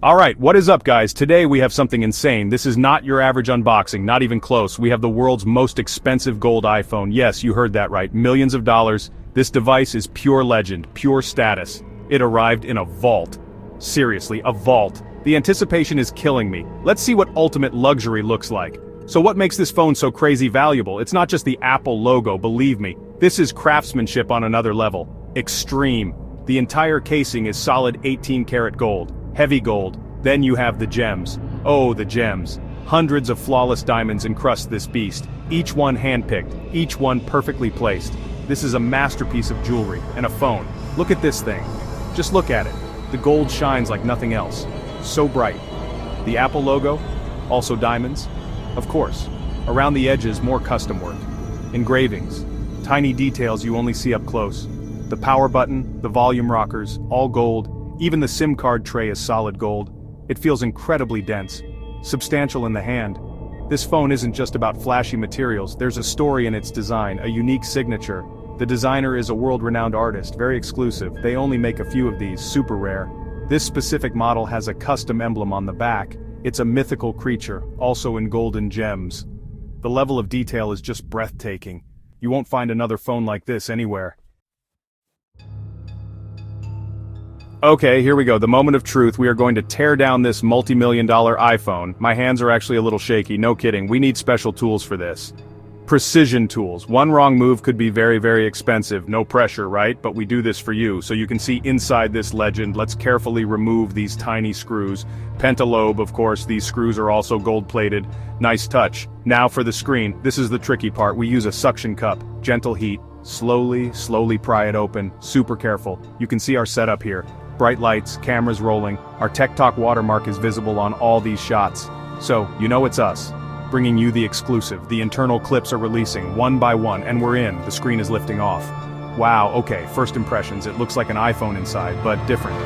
Alright, what is up guys? Today we have something insane. This is not your average unboxing, not even close. We have the world's most expensive gold iPhone. Yes, you heard that right, millions of dollars. This device is pure legend, pure status. It arrived in a vault. Seriously, a vault. The anticipation is killing me. Let's see what ultimate luxury looks like. So what makes this phone so crazy valuable? It's not just the Apple logo, believe me. This is craftsmanship on another level. Extreme. The entire casing is solid 18-karat gold. Heavy gold, then you have the gems. Oh, the gems. Hundreds of flawless diamonds encrust this beast, each one handpicked, each one perfectly placed. This is a masterpiece of jewelry, and a phone. Look at this thing. Just look at it. The gold shines like nothing else. So bright. The Apple logo, also diamonds. Of course, around the edges more custom work. Engravings, tiny details you only see up close. The power button, the volume rockers, all gold. Even the SIM card tray is solid gold. It feels incredibly dense, substantial in the hand. This phone isn't just about flashy materials, there's a story in its design, a unique signature. The designer is a world-renowned artist, very exclusive. They only make a few of these, super rare. This specific model has a custom emblem on the back. It's a mythical creature, also in golden gems. The level of detail is just breathtaking. You won't find another phone like this anywhere. Okay, here we go, the moment of truth. We are going to tear down this multi-million-dollar iPhone. My hands are actually a little shaky, no kidding. We need special tools for this. Precision tools. One wrong move could be very, very expensive. No pressure, right? But we do this for you, so you can see inside this legend. Let's carefully remove these tiny screws. Pentalobe, of course, these screws are also gold-plated. Nice touch. Now for the screen. This is the tricky part. We use a suction cup. Gentle heat. Slowly pry it open. Super careful. You can see our setup here. Bright lights, cameras rolling, our Tech Talk watermark is visible on all these shots. So, you know it's us. Bringing you the exclusive. The internal clips are releasing, one by one, and we're in. The screen is lifting off. Wow, okay, first impressions. It looks like an iPhone inside, but different.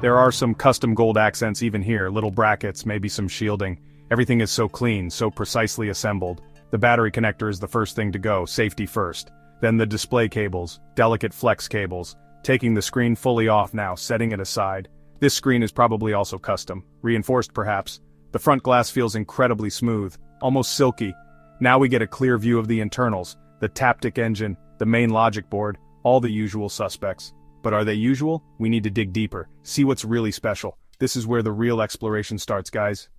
There are some custom gold accents even here, little brackets, maybe some shielding. Everything is so clean, so precisely assembled. The battery connector is the first thing to go, safety first. Then the display cables, delicate flex cables. Taking the screen fully off now, setting it aside. This screen is probably also custom, reinforced perhaps. The front glass feels incredibly smooth, almost silky. Now we get a clear view of the internals, the Taptic engine, the main logic board, all the usual suspects. But are they usual? We need to dig deeper, see what's really special. This is where the real exploration starts, guys.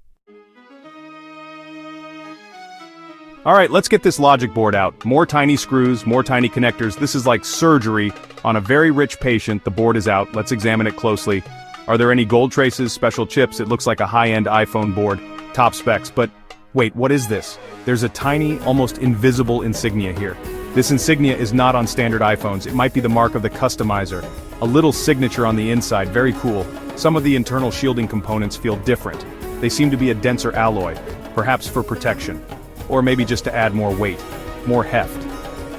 Alright, let's get this logic board out. More tiny screws, more tiny connectors. This is like surgery on a very rich patient. The board is out. Let's examine it closely. Are there any gold traces, special chips? It looks like a high-end iPhone board. Top specs, but wait, what is this? There's a tiny, almost invisible insignia here. This insignia is not on standard iPhones. It might be the mark of the customizer. A little signature on the inside, very cool. Some of the internal shielding components feel different. They seem to be a denser alloy, perhaps for protection. Or maybe just to add more weight, more heft.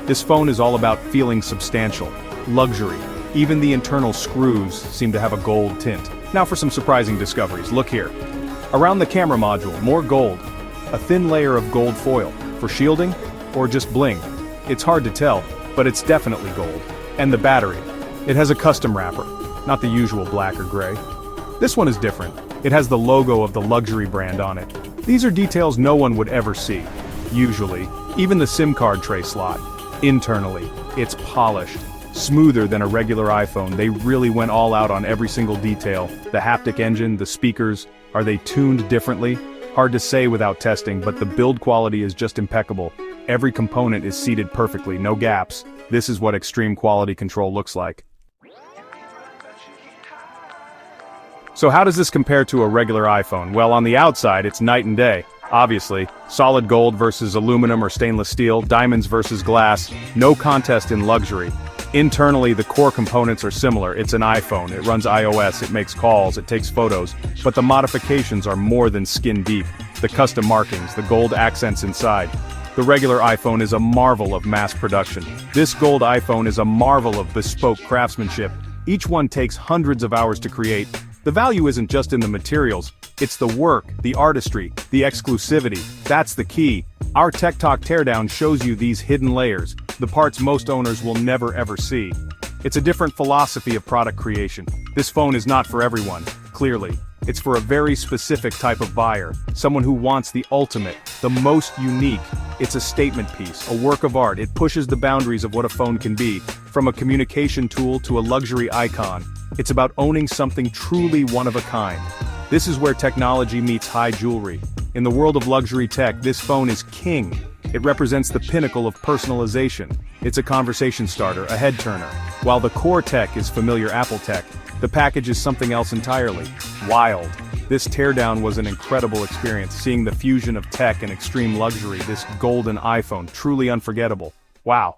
This phone is all about feeling substantial, luxury. Even the internal screws seem to have a gold tint. Now for some surprising discoveries, look here. Around the camera module, more gold. A thin layer of gold foil, for shielding, or just bling. It's hard to tell, but it's definitely gold. And the battery. It has a custom wrapper, not the usual black or gray. This one is different. It has the logo of the luxury brand on it. These are details no one would ever see. Usually, even the SIM card tray slot. Internally, it's polished. Smoother than a regular iPhone. They really went all out on every single detail. The haptic engine, the speakers, are they tuned differently? Hard to say without testing, but the build quality is just impeccable. Every component is seated perfectly, no gaps. This is what extreme quality control looks like. So how does this compare to a regular iPhone? Well, on the outside, it's night and day. Obviously, solid gold versus aluminum or stainless steel, diamonds versus glass, no contest in luxury. Internally, the core components are similar. It's an iPhone, it runs iOS, it makes calls, it takes photos, but the modifications are more than skin deep. The custom markings, the gold accents inside. The regular iPhone is a marvel of mass production. This gold iPhone is a marvel of bespoke craftsmanship. Each one takes hundreds of hours to create. The value isn't just in the materials, it's the work, the artistry, the exclusivity. That's the key. Our Tech Talk Teardown shows you these hidden layers, the parts most owners will never ever see. It's a different philosophy of product creation. This phone is not for everyone, clearly. It's for a very specific type of buyer, someone who wants the ultimate, the most unique. It's a statement piece, a work of art. It pushes the boundaries of what a phone can be, from a communication tool to a luxury icon. It's about owning something truly one of a kind. This is where technology meets high jewelry. In the world of luxury tech, this phone is king. It represents the pinnacle of personalization. It's a conversation starter, a head-turner. While the core tech is familiar Apple tech, the package is something else entirely. Wild. This teardown was an incredible experience, seeing the fusion of tech and extreme luxury. This golden iPhone, truly unforgettable. Wow.